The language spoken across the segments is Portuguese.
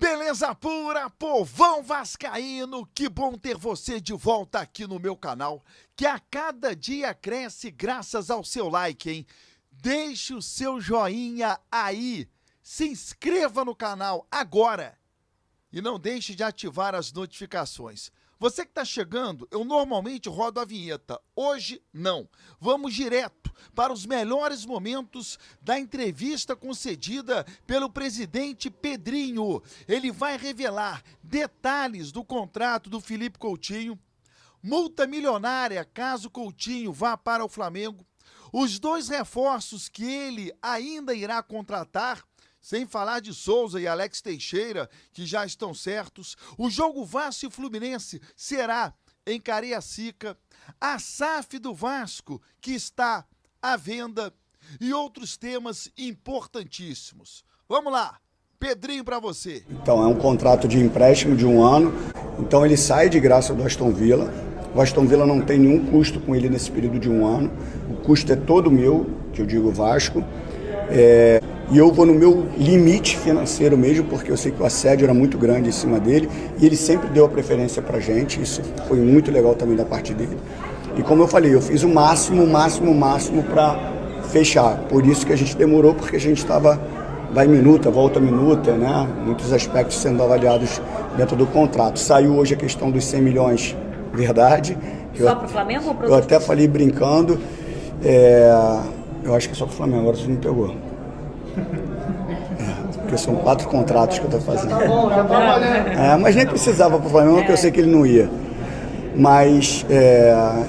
Beleza pura, povão vascaíno, que bom ter você de volta aqui no meu canal, que a cada dia cresce graças ao seu like, hein? Deixe o seu joinha aí, se inscreva no canal agora e não deixe de ativar as notificações. Você que está chegando, eu normalmente rodo a vinheta, hoje não. Vamos direto para os melhores momentos da entrevista concedida pelo presidente Pedrinho. Ele vai revelar detalhes do contrato do Felipe Coutinho, multa milionária caso Coutinho vá para o Flamengo, os 2 reforços que ele ainda irá contratar, sem falar de Souza e Alex Teixeira, que já estão certos. O jogo Vasco e Fluminense será em Cariacica. A SAF do Vasco, que está à venda. E outros temas importantíssimos. Vamos lá, Pedrinho para você. Então, é um contrato de empréstimo de 1 ano. Então, ele sai de graça do Aston Villa. O Aston Villa não tem nenhum custo com ele nesse período de 1 ano. O custo é todo meu, que eu digo Vasco. E eu vou no meu limite financeiro mesmo, porque eu sei que o assédio era muito grande em cima dele, e ele sempre deu a preferência pra gente, isso foi muito legal também da parte dele. E como eu falei, eu fiz o máximo para fechar, por isso que a gente demorou, porque a gente estava, vai minuta, volta minuta, né? Muitos aspectos sendo avaliados dentro do contrato. Saiu hoje a questão dos 100 milhões, verdade. Só para o Flamengo ou para eu até falei brincando, eu acho que é só para o Flamengo, agora você me pegou. Porque são 4 contratos que eu estou fazendo. Já tá bom, já tá valendo. Mas nem precisava para o Flamengo, porque eu sei que ele não ia. Mas,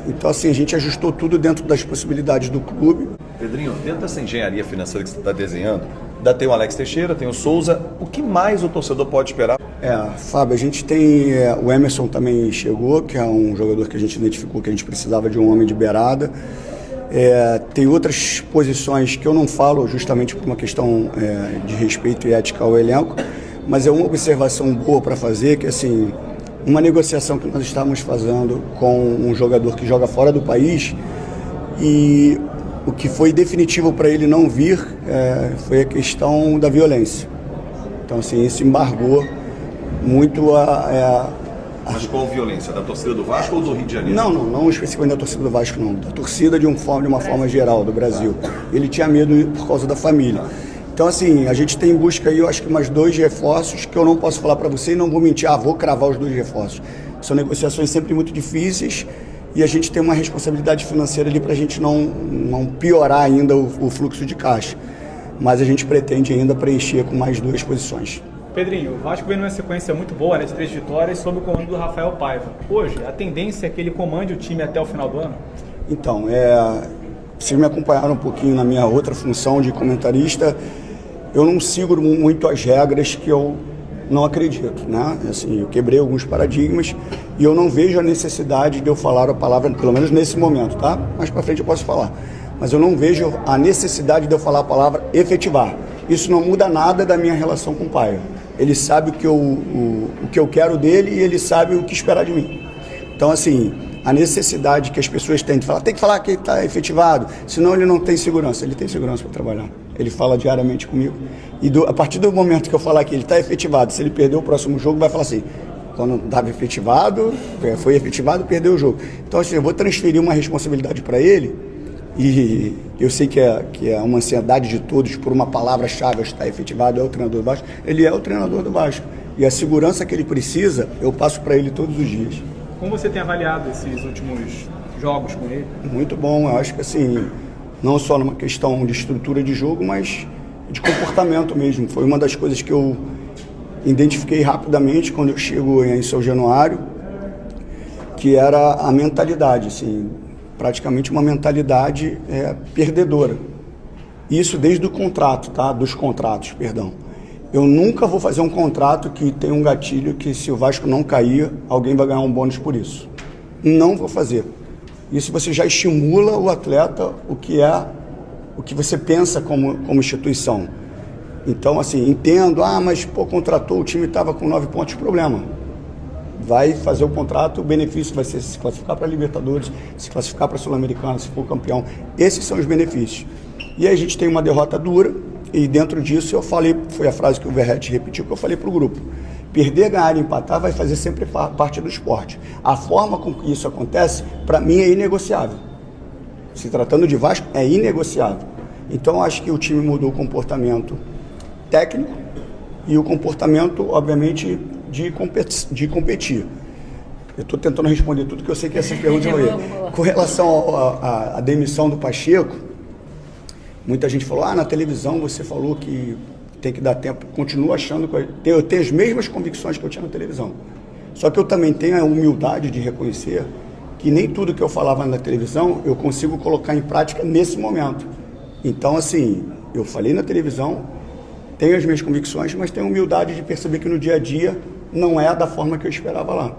então assim, a gente ajustou tudo dentro das possibilidades do clube. Pedrinho, dentro dessa engenharia financeira que você está desenhando, ainda tem o Alex Teixeira, tem o Souza, o que mais o torcedor pode esperar? Fábio, a gente tem, o Emerson também chegou, que é um jogador que a gente identificou que a gente precisava de um homem de beirada. Tem outras posições que eu não falo justamente por uma questão de respeito e ética ao elenco, mas é uma observação boa para fazer, que assim, uma negociação que nós estávamos fazendo com um jogador que joga fora do país, e o que foi definitivo para ele não vir foi a questão da violência. Então assim, isso embargou muito Mas qual violência? Da torcida do Vasco ou do Rio de Janeiro? Não especificamente da torcida do Vasco, não. Da torcida de uma forma geral, do Brasil. Ele tinha medo por causa da família. Então, assim, a gente tem em busca aí, eu acho que mais 2 reforços, que eu não posso falar para você e não vou mentir, vou cravar os 2 reforços. São negociações sempre muito difíceis e a gente tem uma responsabilidade financeira ali para a gente não piorar ainda o fluxo de caixa. Mas a gente pretende ainda preencher com mais 2 posições. Pedrinho, o Vasco vem numa sequência muito boa, né, de 3 vitórias, sob o comando do Rafael Paiva. Hoje, a tendência é que ele comande o time até o final do ano? Então, vocês me acompanharam um pouquinho na minha outra função de comentarista, eu não sigo muito as regras que eu não acredito, né? Assim, eu quebrei alguns paradigmas e eu não vejo a necessidade de eu falar a palavra, pelo menos nesse momento, tá? Mais para frente eu posso falar. Mas eu não vejo a necessidade de eu falar a palavra efetivar. Isso não muda nada da minha relação com o Paiva. Ele sabe o que eu quero dele e ele sabe o que esperar de mim. Então, assim, a necessidade que as pessoas têm de falar, tem que falar que ele está efetivado, senão ele não tem segurança. Ele tem segurança para trabalhar. Ele fala diariamente comigo. E a partir do momento que eu falar que ele está efetivado, se ele perder o próximo jogo, vai falar assim, quando estava efetivado, foi efetivado, perdeu o jogo. Então, assim, eu vou transferir uma responsabilidade para ele. E eu sei que é uma ansiedade de todos por uma palavra-chave, está efetivado, é o treinador do Vasco. Ele é o treinador do Vasco. E a segurança que ele precisa, eu passo para ele todos os dias. Como você tem avaliado esses últimos jogos com ele? Muito bom, eu acho que assim, não só numa questão de estrutura de jogo, mas de comportamento mesmo. Foi uma das coisas que eu identifiquei rapidamente quando eu chego em São Januário, que era a mentalidade, assim, praticamente uma mentalidade perdedora. Isso desde o contrato, tá? Dos contratos, perdão. Eu nunca vou fazer um contrato que tem um gatilho que se o Vasco não cair, alguém vai ganhar um bônus por isso. Não vou fazer. Isso você já estimula o atleta o que você pensa como instituição. Então, assim, entendo, mas contratou, o time estava com 9 pontos de problema. Vai fazer o contrato, o benefício vai ser se classificar para a Libertadores, se classificar para a Sul-Americana, se for campeão. Esses são os benefícios. E aí a gente tem uma derrota dura, E dentro disso eu falei, foi a frase que o Verratti repetiu, que eu falei para o grupo: perder, ganhar e empatar vai fazer sempre parte do esporte. A forma com que isso acontece, para mim, é inegociável. Se tratando de Vasco, é inegociável. Então, eu acho que o time mudou o comportamento técnico e o comportamento, obviamente, de competir. Eu estou tentando responder tudo que eu sei que essa pergunta eu ia. Com relação à demissão do Pacheco, muita gente falou, na televisão você falou que tem que dar tempo. Continuo achando que eu tenho as mesmas convicções que eu tinha na televisão. Só que eu também tenho a humildade de reconhecer que nem tudo que eu falava na televisão eu consigo colocar em prática nesse momento. Então, assim, eu falei na televisão, tenho as minhas convicções, mas tenho a humildade de perceber que no dia a dia não é da forma que eu esperava lá.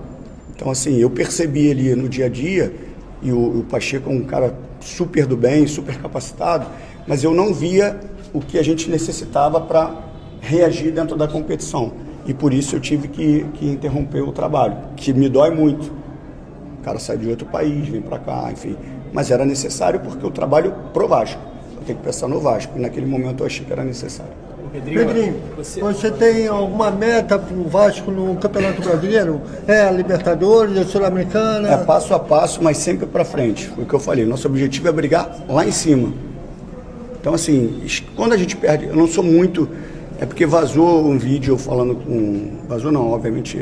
Então, assim, eu percebi ali no dia a dia, e o Pacheco é um cara super do bem, super capacitado, mas eu não via o que a gente necessitava para reagir dentro da competição. E por isso eu tive que interromper o trabalho, que me dói muito. O cara sai de outro país, vem para cá, enfim. Mas era necessário porque eu trabalho pro Vasco. Eu tenho que pensar no Vasco. E naquele momento eu achei que era necessário. Pedrinho, você tem alguma meta para o Vasco no Campeonato Brasileiro? É a Libertadores, a Sul-Americana? É passo a passo, mas sempre para frente. Foi o que eu falei. Nosso objetivo é brigar lá em cima. Então, assim, quando a gente perde, eu não sou muito... É porque vazou um vídeo falando com... Vazou não, obviamente,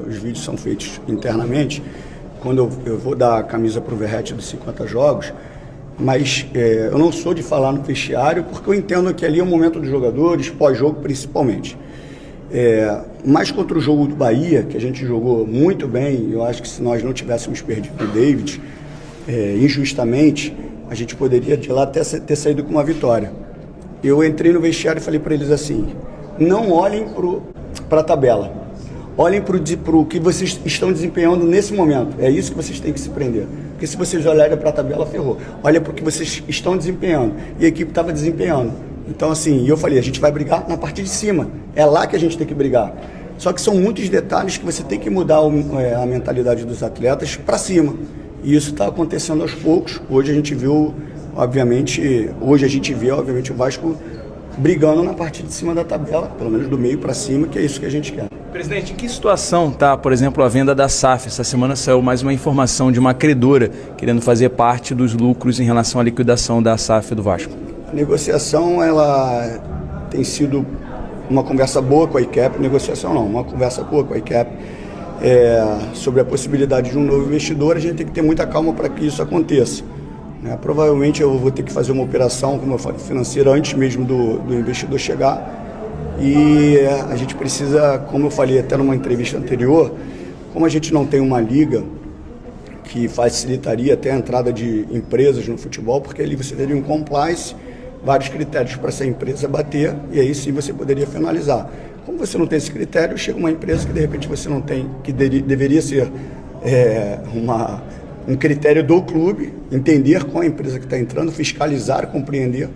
os vídeos são feitos internamente. Quando eu vou dar a camisa para o Verratti dos 50 jogos, mas eu não sou de falar no vestiário, porque eu entendo que ali é o momento dos jogadores, pós-jogo principalmente. Mas contra o jogo do Bahia, que a gente jogou muito bem, eu acho que se nós não tivéssemos perdido o David, injustamente, a gente poderia de lá ter saído com uma vitória. Eu entrei no vestiário e falei para eles assim: não olhem para a tabela, olhem para o que vocês estão desempenhando nesse momento. É isso que vocês têm que se prender. Porque se vocês olharem para a tabela, ferrou. Olha para o que vocês estão desempenhando. E a equipe estava desempenhando. Então, assim, eu falei, a gente vai brigar na parte de cima. É lá que a gente tem que brigar. Só que são muitos detalhes que você tem que mudar a mentalidade dos atletas para cima. E isso está acontecendo aos poucos. Hoje a gente viu, obviamente, o Vasco brigando na parte de cima da tabela, pelo menos do meio para cima, que é isso que a gente quer. Presidente, em que situação está, por exemplo, a venda da SAF? Essa semana saiu mais uma informação de uma credora querendo fazer parte dos lucros em relação à liquidação da SAF do Vasco. A negociação, ela tem sido uma conversa boa com a ICAP, uma conversa boa com a ICAP sobre a possibilidade de um novo investidor. A gente tem que ter muita calma para que isso aconteça. Provavelmente eu vou ter que fazer uma operação, como eu falei, financeira antes mesmo do investidor chegar. E a gente precisa, como eu falei até numa entrevista anterior, como a gente não tem uma liga que facilitaria até a entrada de empresas no futebol, porque ali você teria um compliance, vários critérios para essa empresa bater, e aí sim você poderia finalizar. Como você não tem esse critério, chega uma empresa que de repente você não tem, que deveria ser um critério do clube, entender qual a empresa que está entrando, fiscalizar, compreender.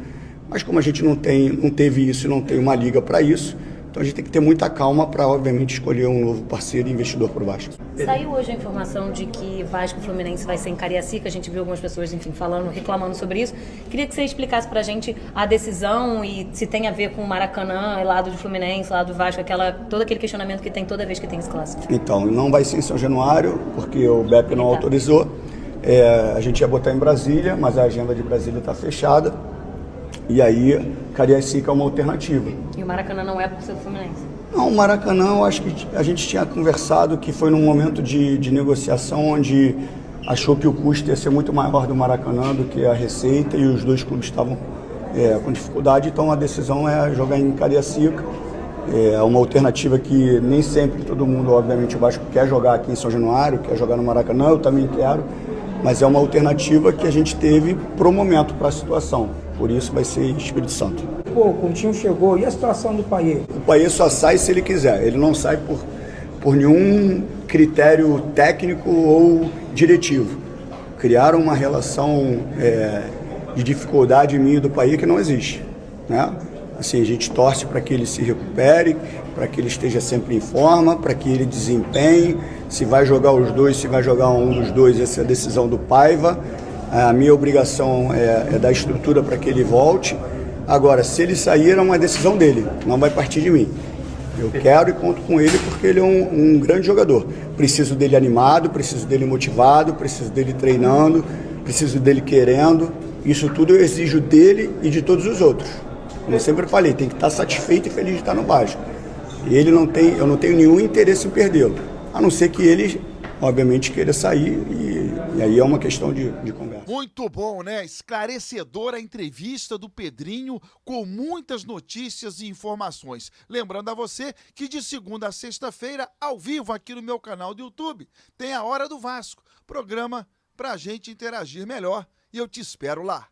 Mas como a gente não teve isso e não tem uma liga para isso, então a gente tem que ter muita calma para, obviamente, escolher um novo parceiro e investidor para o Vasco. Saiu hoje a informação de que Vasco e Fluminense vai ser em Cariacica, a gente viu algumas pessoas, enfim, reclamando sobre isso. Queria que você explicasse para a gente a decisão e se tem a ver com o Maracanã, lado do Fluminense, lado do Vasco, todo aquele questionamento que tem toda vez que tem esse clássico. Então, não vai ser em São Januário, porque o BEP não autorizou. A gente ia botar em Brasília, mas a agenda de Brasília está fechada. E aí, Cariacica é uma alternativa. E o Maracanã não é por ser do Fluminense? Não, o Maracanã, eu acho que a gente tinha conversado que foi num momento de negociação onde achou que o custo ia ser muito maior do Maracanã do que a receita, e os dois clubes estavam com dificuldade, então a decisão é jogar em Cariacica. É uma alternativa que nem sempre todo mundo, obviamente, o Vasco quer jogar aqui em São Januário, quer jogar no Maracanã, eu também quero, mas é uma alternativa que a gente teve pro momento, para a situação. Por isso vai ser Espírito Santo. Pô, o Coutinho chegou, e a situação do Payet? O Payet só sai se ele quiser, ele não sai por nenhum critério técnico ou diretivo. Criaram uma relação de dificuldade minha e do Payet que não existe, né? Assim, a gente torce para que ele se recupere, para que ele esteja sempre em forma, para que ele desempenhe. Se vai jogar os dois, se vai jogar um dos dois, essa é a decisão do Paiva. A minha obrigação é dar estrutura para que ele volte. Agora, se ele sair, é uma decisão dele, não vai partir de mim. Eu quero e conto com ele porque ele é um grande jogador. Preciso dele animado, preciso dele motivado, preciso dele treinando, preciso dele querendo. Isso tudo eu exijo dele e de todos os outros. Como eu sempre falei, tem que estar satisfeito e feliz de estar no Vasco. E ele não tem, eu não tenho nenhum interesse em perdê-lo. A não ser que ele, obviamente, queira sair e aí é uma questão de conversa. Muito bom, né? Esclarecedora a entrevista do Pedrinho com muitas notícias e informações. Lembrando a você que de segunda a sexta-feira, ao vivo aqui no meu canal do YouTube, tem a Hora do Vasco, programa pra gente interagir melhor. E eu te espero lá.